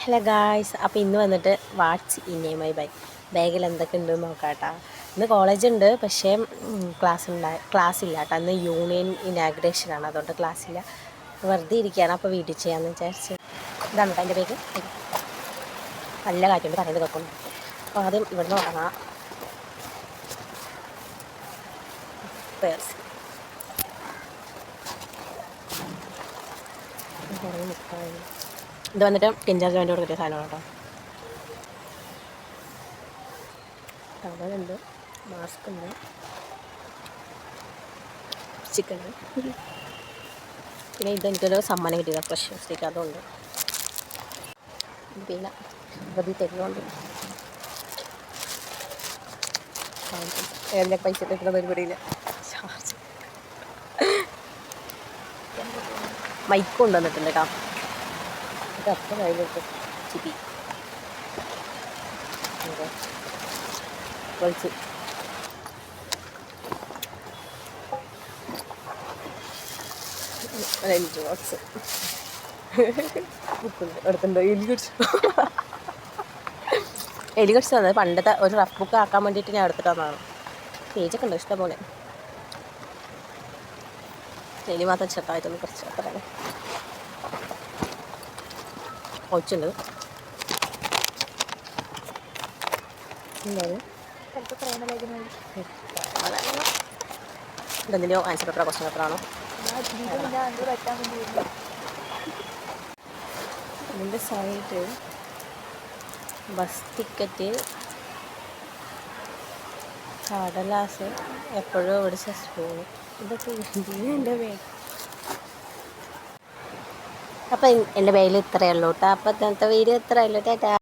Hello guys, അപ്പോൾ ഇന്ന് വന്നിട്ട് വാട്ട്സ് ഇൻ എ മൈ ബാഗിൽ എന്തൊക്കെ ഉണ്ടെന്ന് നോക്കാം കേട്ടോ. ഇന്ന് കോളേജുണ്ട്, പക്ഷേ ക്ലാസ്സില്ല കേട്ടോ. ഇന്ന് യൂണിയൻ ഇനാഗ്രേഷനാണ്, അതുകൊണ്ട് ക്ലാസ്സില്ല. വെറുതെ ഇരിക്കുകയാണ്, അപ്പോൾ വീട്ടിൽ ചെയ്യാമെന്ന് വിചാരിച്ച്. ഇതാണ് കേട്ടോ എൻ്റെ ബാഗ്. നല്ല കാര്യമുണ്ട് പറയുന്നത് കേൾക്കുന്നു. അപ്പോൾ ആദ്യം ഇവിടുന്ന് തുടങ്ങാം. പേഴ്സ് ഇത് വന്നിട്ട് കിൻഡർ ജോയിൻ്റെ കൂടെ കിട്ടിയ സാധനമാണ് കേട്ടോ. ടവലുണ്ട്, മാസ്ക് ഉണ്ട്, ചിക്കൻ ഉണ്ട്, പിന്നെ ഇതെനിക്കൊരു സമ്മാനം കിട്ടിയതാണ്, ഫ്രഷ് സ്റ്റിക്ക്, അതുണ്ട്. പിന്നെ വെറുതെ തരുന്നുണ്ട്. ഏതിൻ്റെ പൈസ കിട്ടുന്ന പരിപാടിയില്ല. ചാർജ് മൈക്ക് കൊണ്ടുവന്നിട്ടുണ്ട് കേട്ടോ. ഇതൊക്കെ കയ്യിലിട്ട് ചിപ്പി വലിച്ച് ലഞ്ച് ബോക്സ് എടുത്തുണ്ട്. എലി കടിച്ച് തന്നത് പണ്ടത്തെ ഒരു റഫ് ബുക്ക് ആക്കാൻ വേണ്ടിയിട്ട് ഞാൻ എടുത്തിട്ട് വന്നതാണ്. പേജൊക്കെ ഉണ്ട് ഇഷ്ടംപോലെ. എലി മാത്രം ചെറുതായിട്ടൊന്ന് കുറച്ച് അത്രയാണ്. ഒച്ചുണ്ട്. ഇതെന്തിൻ്റെയോ ആൻസർ പേപ്പറോ ക്വസ്റ്റ്യൻ പേപ്പറാണോ? ഇതിൻ്റെ സൈഡ് ബസ് ടിക്കറ്റ്, കടലാസ്, എപ്പോഴും ഓടിച്ച സ്പൂണ്, ഇതൊക്കെ എൻ്റെ ബാഗ്. അപ്പം എൻ്റെ ബാഗിൽ ഇത്രയേ ഉള്ളൂ കേട്ടോ. അപ്പം ഇന്നത്തെ വീഡിയോ ഇത്രയേ ഉള്ളൂ. ടാറ്റാ.